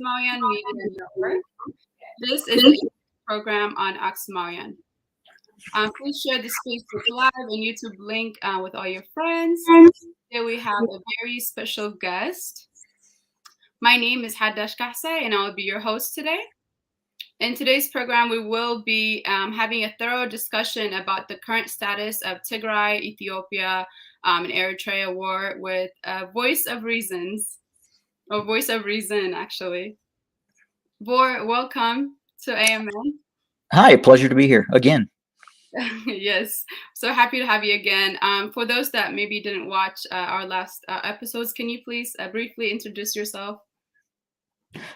Oxymoyan Media Network. This is the program on Oxymoyan. Please share this Facebook Live and YouTube link with all your friends. Here we have a very special guest. My name is Hadash Kasai, and I will be your host today. In today's program, we will be having a thorough discussion about the current status of Tigray, Ethiopia, and Eritrea war with a voice of reasons, or voice of reason, actually. VOR, welcome to AMN. Hi, pleasure to be here again. Yes, so happy to have you again. For those that maybe didn't watch our last episodes, can you please briefly introduce yourself?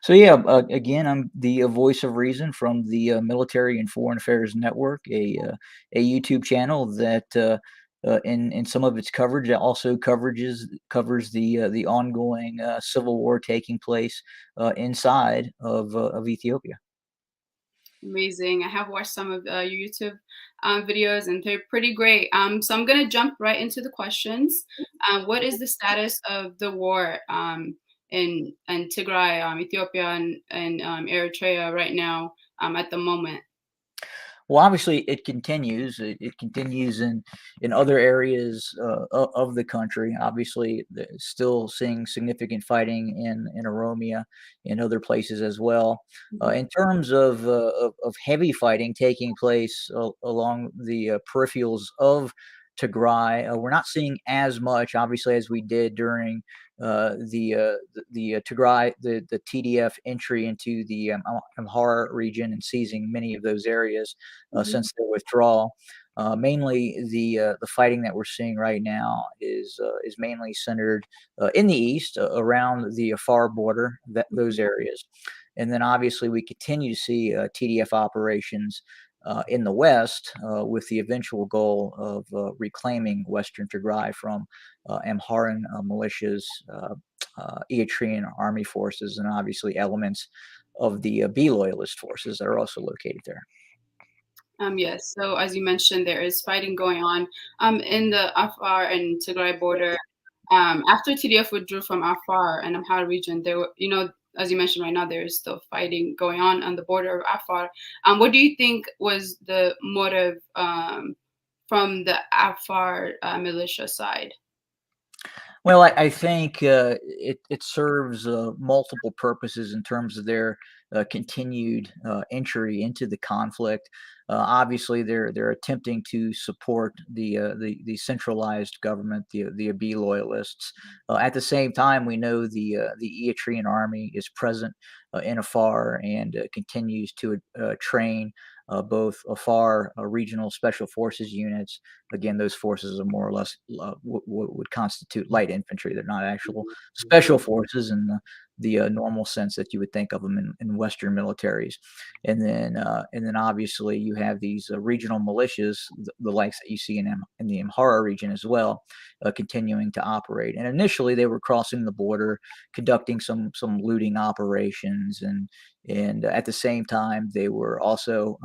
So yeah, again, I'm the voice of reason from the Military and Foreign Affairs Network, a YouTube channel that in some of its coverage it also covers the ongoing civil war taking place inside of Ethiopia. Amazing. I have watched some of your YouTube videos, and they're pretty great. So I'm going to jump right into the questions. What is the status of the war in Tigray, Ethiopia, and Eritrea right now at the moment? Well, obviously, it continues. It continues in other areas of the country. Obviously, still seeing significant fighting in Oromia and other places as well. In terms of heavy fighting taking place along the peripherals of Tigray, we're not seeing as much, obviously, as we did during the Tigray, the TDF entry into the Amhara region and seizing many of those areas since their withdrawal. Mainly, the fighting that we're seeing right now is mainly centered in the east, around the Afar border, those areas, and then obviously we continue to see TDF operations in the west, with the eventual goal of reclaiming Western Tigray from Amharan militias, Eritrean army forces, and obviously elements of the B loyalist forces that are also located there. Yes, so as you mentioned, there is fighting going on in the Afar and Tigray border. After TDF withdrew from Afar and Amhara region, there were, as you mentioned right now, there is still fighting going on the border of Afar. What do you think was the motive from the Afar militia side? Well, I think it serves multiple purposes in terms of their continued entry into the conflict. Obviously, they're attempting to support the centralized government, the Abiy loyalists. At the same time, we know the Eritrean army is present in Afar and continues to train both Afar regional special forces units. Again, those forces are more or less would constitute light infantry. They're not actual special forces in the normal sense that you would think of them in Western militaries. And then obviously you have these regional militias, the likes that you see in the Amhara region as well, continuing to operate. And initially they were crossing the border, conducting some looting operations, and at the same time they were also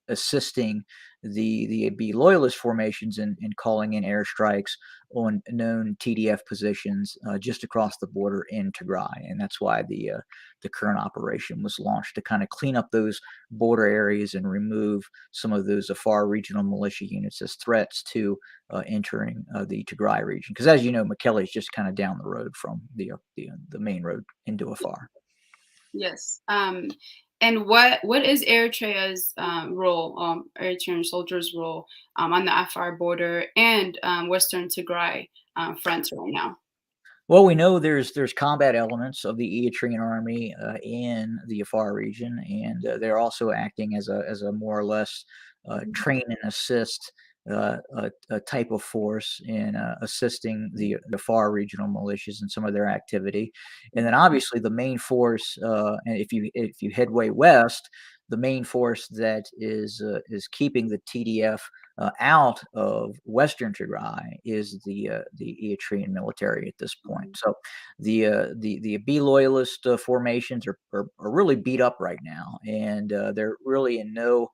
assisting the B loyalist formations in calling in airstrikes on known TDF positions just across the border in Tigray, and that's why the current operation was launched to kind of clean up those border areas and remove some of those Afar regional militia units as threats to entering the Tigray region. Because as you know, Mekelle is just kind of down the road from the main road into Afar. Yes. And what is Eritrea's role, Eritrean soldiers' role on the Afar border and Western Tigray front right now? Well, we know there's combat elements of the Eritrean army in the Afar region, and they're also acting as a more or less train and assist a type of force in assisting the Afar regional militias in some of their activity. And then obviously the main force, and if you headway west, the main force that is keeping the TDF out of Western Tigray is the Eritrean military at this point. So the B loyalist formations are really beat up right now, and they're really in no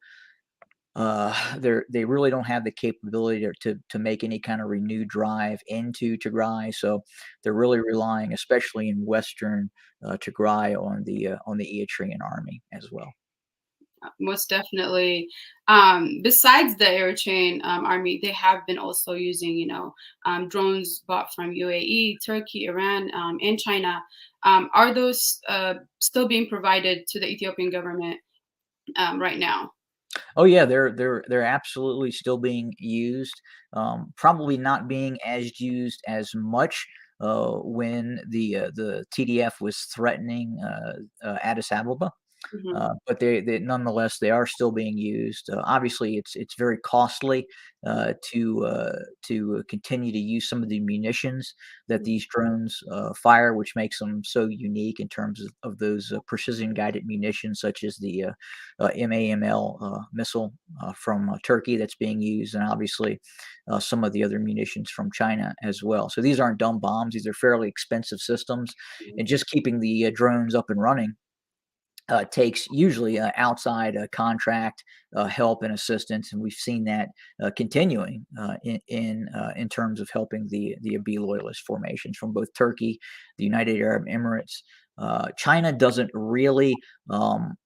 they really don't have the capability to make any kind of renewed drive into Tigray. So they're really relying, especially in Western Tigray, on the Eritrean army as well. Most definitely. Besides the Eritrean army, they have been also using, drones bought from UAE, Turkey, Iran, and China. Are those still being provided to the Ethiopian government right now? Oh yeah, they're absolutely still being used. Probably not being as used as much when the TDF was threatening Addis Ababa. Hmm. But they nonetheless they are still being used. Obviously, it's very costly to continue to use some of the munitions that these drones fire, which makes them so unique in terms of those precision guided munitions, such as the MAML missile from Turkey that's being used, and obviously some of the other munitions from China as well. So these aren't dumb bombs; these are fairly expensive systems, and just keeping the drones up and running takes usually outside contract help and assistance, and we've seen that continuing in terms of helping the Abiy loyalist formations from both Turkey, the United Arab Emirates. China doesn't really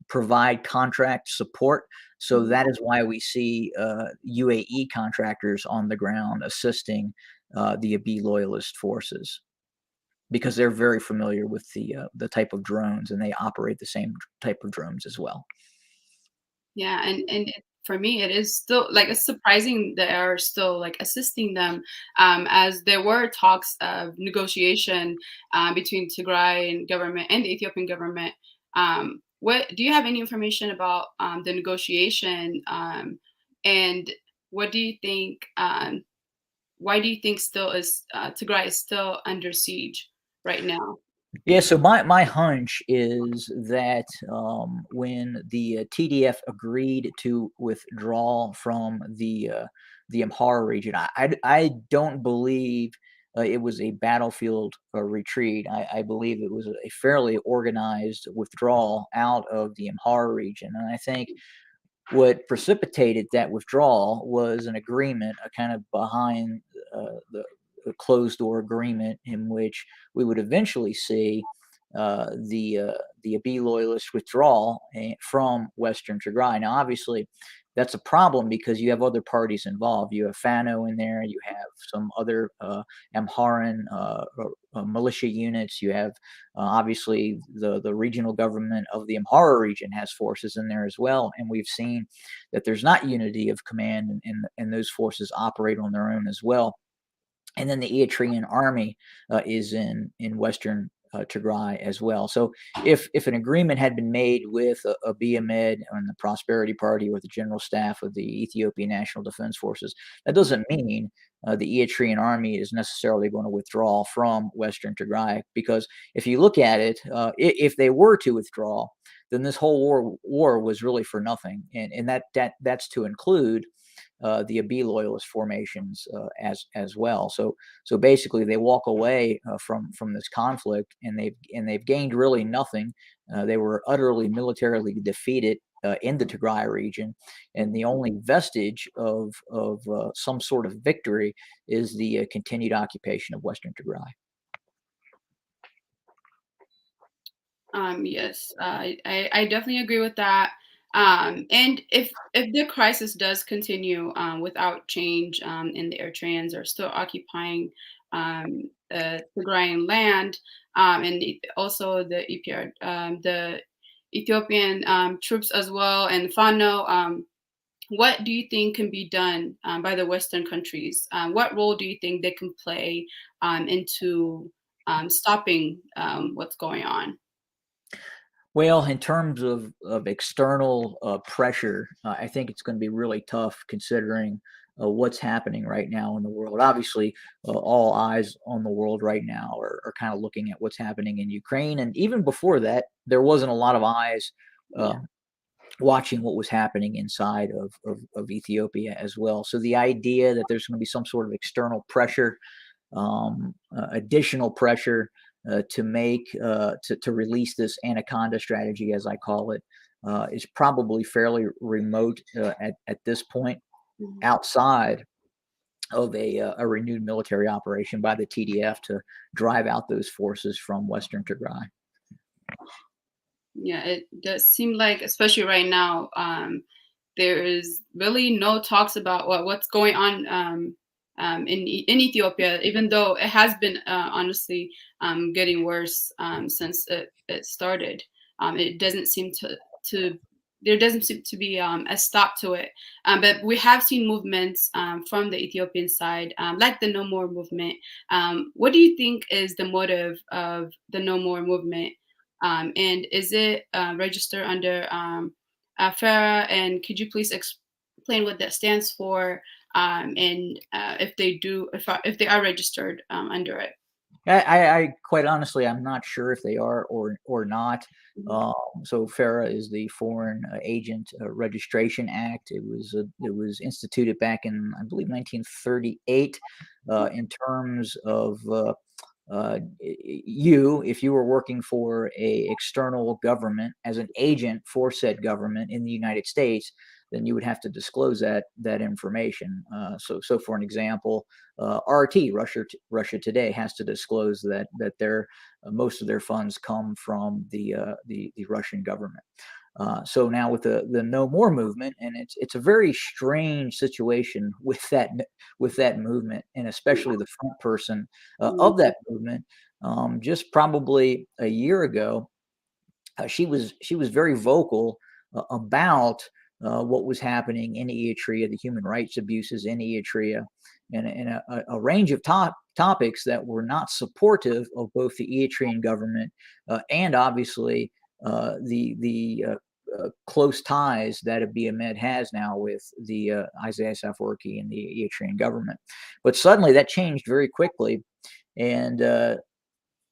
provide contract support, so that is why we see UAE contractors on the ground assisting the Abiy loyalist forces, because they're very familiar with the type of drones, and they operate the same type of drones as well. Yeah, for me, it is still like it's surprising they are still like assisting them, as there were talks of negotiation between Tigray and government and the Ethiopian government. What do you have any information about the negotiation, and what do you think? Why do you think still is Tigray is still under siege right now? Yeah, so my hunch is that when the TDF agreed to withdraw from the Amhara region, I don't believe it was a battlefield retreat. I believe it was a fairly organized withdrawal out of the Amhara region, and I think what precipitated that withdrawal was an agreement, a kind of behind the closed door agreement, in which we would eventually see the Abiy loyalist withdrawal from Western Tigray. Now, obviously, that's a problem because you have other parties involved. You have Fano in there. You have some other Amharan militia units. You have obviously the regional government of the Amhara region has forces in there as well. And we've seen that there's not unity of command, and those forces operate on their own as well. And then the Eritrean army is in Western Tigray as well. So if an agreement had been made with Abiy Ahmed and the Prosperity Party or the General Staff of the Ethiopian National Defense Forces, that doesn't mean the Eritrean army is necessarily going to withdraw from Western Tigray. Because if you look at it, if they were to withdraw, then this whole war was really for nothing, and that's to include the Abiy loyalist formations as well. So basically, they walk away from this conflict, and they've gained really nothing. They were utterly militarily defeated in the Tigray region, and the only vestige of some sort of victory is the continued occupation of Western Tigray. Yes, I definitely agree with that. And if the crisis does continue without change, and the Eritreans are still occupying Tigrayan land, and also the EPR, the Ethiopian troops as well, and Fano, what do you think can be done by the Western countries? What role do you think they can play into stopping what's going on? Well, in terms of external pressure, I think it's going to be really tough considering what's happening right now in the world. Obviously, all eyes on the world right now are kind of looking at what's happening in Ukraine. And even before that, there wasn't a lot of eyes uh, Yeah. watching what was happening inside of Ethiopia as well. So the idea that there's going to be some sort of external pressure, additional pressure to make to release this anaconda strategy, as I call it, is probably fairly remote at this point, Mhm. outside of a renewed military operation by the TDF to drive out those forces from Western Tigray. Yeah, it does seem like, especially right now, there is really no talks about what's going on in Ethiopia, even though it has been honestly getting worse since it started. It doesn't seem to there doesn't seem to be a stop to it. But we have seen movements from the Ethiopian side, like the No More movement. What do you think is the motive of the No More movement? And is it registered under FARA? And could you please explain what that stands for? And if they are registered under it? I quite honestly, I'm not sure if they are or not. Mhm. So FARA is the Foreign Agent Registration Act. It was instituted back in, I believe, 1938, in terms of if you were working for a external government as an agent for said government in the United States, then you would have to disclose that information. So for an example, RT Russia Today has to disclose that their most of their funds come from the Russian government. So now with the No More movement, and it's a very strange situation with that movement, and especially the front person of that movement. Just probably a year ago, she was very vocal about what was happening in Eritrea, the human rights abuses in Eritrea, and a range of topics that were not supportive of both the Eritrean government and obviously the close ties that Abiy Ahmed has now with the Isaias Afwerki and the Eritrean government. But suddenly that changed very quickly, and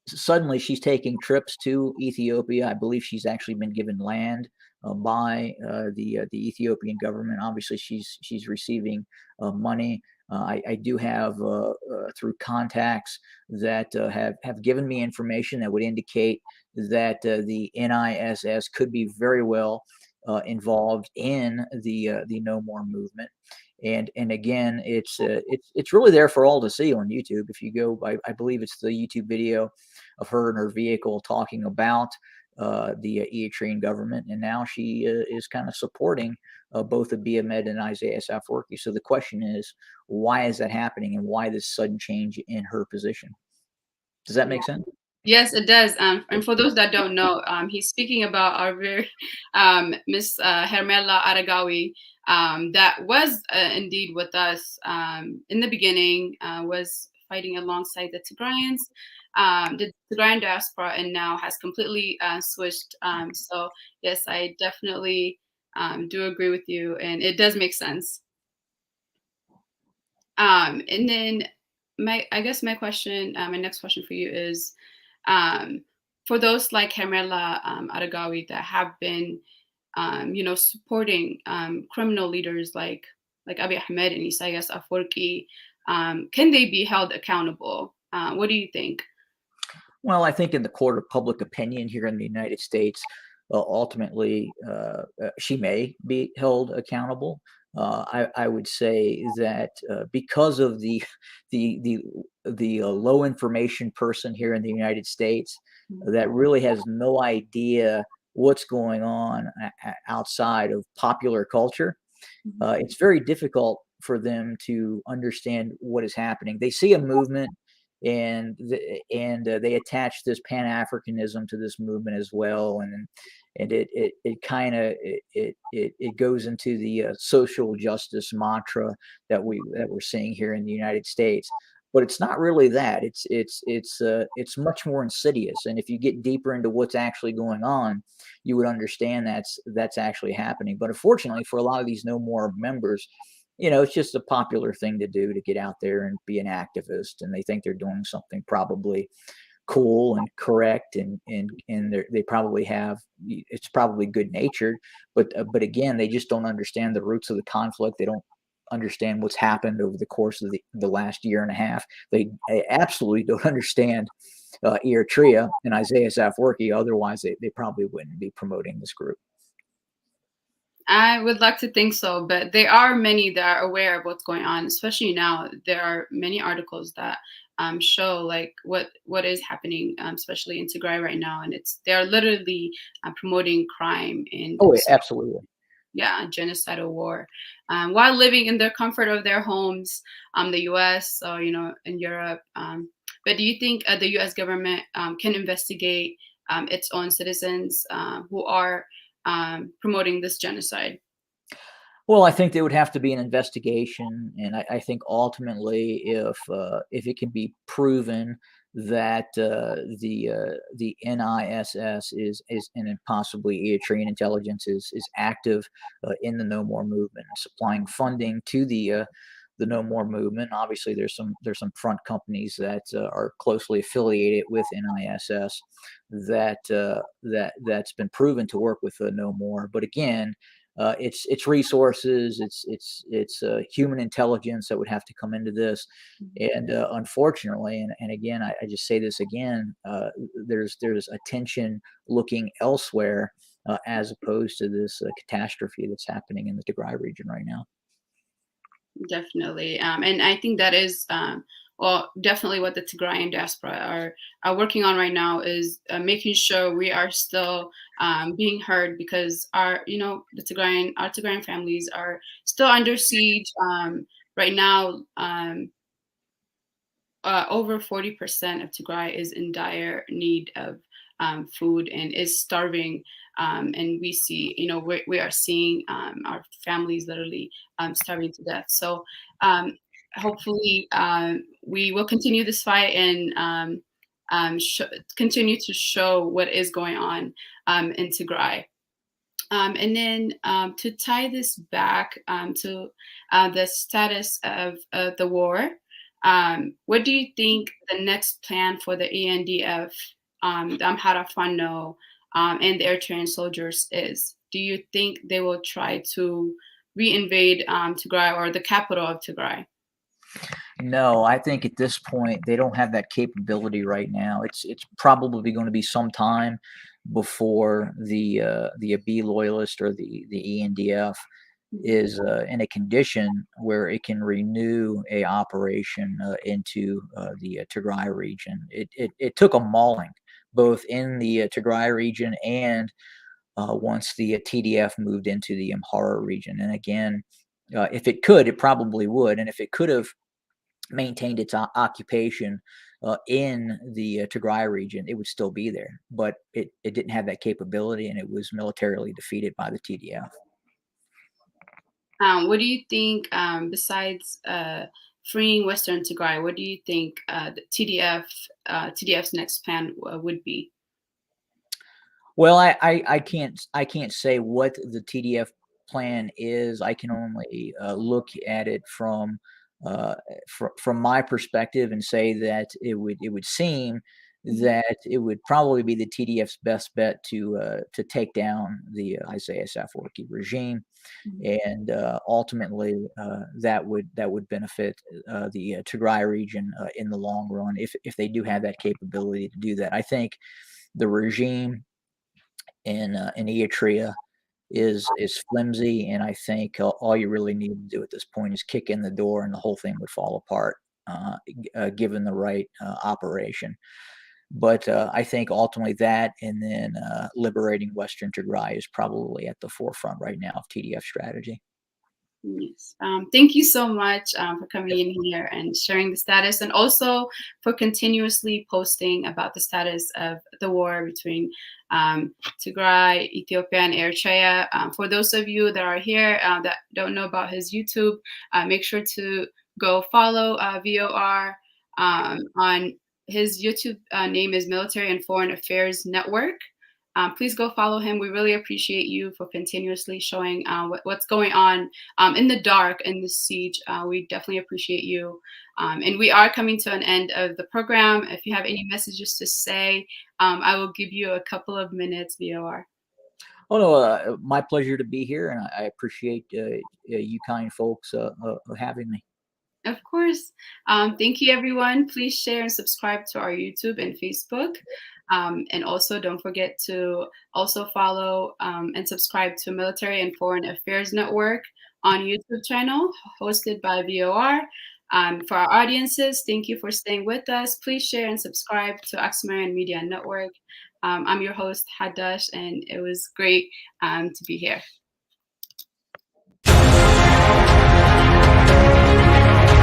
suddenly she's taking trips to Ethiopia. I believe she's actually been given land by the Ethiopian government. Obviously, she's receiving money. I do have through contacts that have given me information that would indicate that the NISS could be very well involved in the No More movement. And again, it's really there for all to see on YouTube. If you go, I believe it's the YouTube video of her in her vehicle talking about the Eritrean government, and now she is kind of supporting both Abiy Ahmed and Isaias Afwerki. So the question is, why is that happening, and why this sudden change in her position? Does that make sense? Yes, it does. And for those that don't know, he's speaking about our very Miss Hermela Aragawi, that was indeed with us in the beginning, was fighting alongside the Tigrayans, the Tigrayan diaspora, and now has completely switched. So yes, I definitely do agree with you, and it does make sense. And then I guess my question, my next question for you is, um, for those like Hermela Aragawi that have been, supporting criminal leaders like Abiy Ahmed and Isaias Afwerki, can they be held accountable? What do you think? Well, I think in the court of public opinion here in the United States, ultimately, she may be held accountable. I would say that because of the the low information person here in the United States that really has no idea what's going on outside of popular culture, Mhm. it's very difficult for them to understand what is happening. They see a movement, and they attach this Pan Africanism to this movement as well, and it kind of it goes into the social justice mantra that we're seeing here in the United States. But it's not really that. It's much more insidious. And if you get deeper into what's actually going on, you would understand that's actually happening. But unfortunately, for a lot of these No More members, it's just a popular thing to do to get out there and be an activist, and they think they're doing something probably cool and correct, and they probably have it's probably good natured, but again, they just don't understand the roots of the conflict. They don't understand what's happened over the course of the last year and a half. They absolutely don't understand Eritrea and Isaias Afwerki. Otherwise, they probably wouldn't be promoting this group. I would like to think so, but there are many that are aware of what's going on, especially now. There are many articles that show like what is happening, especially in Tigray right now, and they are literally promoting crime and Oh, absolutely. yeah, genocidal war, while living in the comfort of their homes, the U.S. or in Europe. But do you think the U.S. government can investigate its own citizens who are promoting this genocide? Well, I think there would have to be an investigation, and I think ultimately, if it can be proven that the NISS is and then possibly Eritrean intelligence is active in the No More movement, supplying funding to the No More movement. Obviously, there's some front companies that are closely affiliated with NISS that's been proven to work with No More. But again, it's resources, it's human intelligence that would have to come into this, and unfortunately, and again, I just say this again, there's attention looking elsewhere as opposed to this catastrophe that's happening in the Tigray region right now. Definitely. And I think that is, well, definitely what the Tigrayan diaspora are working on right now is making sure we are still being heard because our Tigrayan families are still under siege. Right now, over 40% of Tigray is in dire need of food and is starving. And we see, we are seeing our families literally starving to death. So hopefully we will continue this fight and continue to show what is going on in Tigray. And then to tie this back to the status of the war, what do you think the next plan for the ENDF, the Amhara Fano, and the Eritrean soldiers is? Do you think they will try to reinvade Tigray or the capital of Tigray? No, I think at this point they don't have that capability right now. It's probably going to be some time before the Abiy loyalist or the ENDF is in a condition where it can renew a operation into the Tigray region. It took a mauling both in the Tigray region and once the TDF moved into the Amhara region. And again, if it could, it probably would. And if it could have maintained its occupation in the Tigray region, it would still be there. But it didn't have that capability, and it was militarily defeated by the TDF. What do you think, besides freeing Western Tigray, what do you think the TDF's next plan would be? Well, I can't say what the TDF plan is. I can only look at it from my perspective and say that it would seem that it would probably be the TDF's best bet to take down the Isaias Afwerki regime, and ultimately that would benefit the Tigray region in the long run if they do have that capability to do that. I think the regime in Eritrea is flimsy, and I think all you really need to do at this point is kick in the door, and the whole thing would fall apart, given the right operation. But I think ultimately that, and then liberating Western Tigray is probably at the forefront right now of TDF strategy. Yes. Thank you so much for coming in here and sharing the status, and also for continuously posting about the status of the war between Tigray, Ethiopia, and Eritrea. For those of you that are here that don't know about his YouTube, make sure to go follow VOR on his YouTube name is Military and Foreign Affairs Network. Please go follow him. We really appreciate you for continuously showing what's going on in the dark in this siege. We definitely appreciate you. And we are coming to an end of the program. If you have any messages to say, I will give you a couple of minutes, VOR. Oh no, my pleasure to be here, and I appreciate you kind folks having me. Of course. Thank you, everyone. Please share and subscribe to our YouTube and Facebook. And also don't forget to also follow and subscribe to Military and Foreign Affairs Network on YouTube channel hosted by VOR. For our audiences, thank you for staying with us. Please share and subscribe to Oxymarian Media Network. I'm your host, Hadash, and it was great to be here.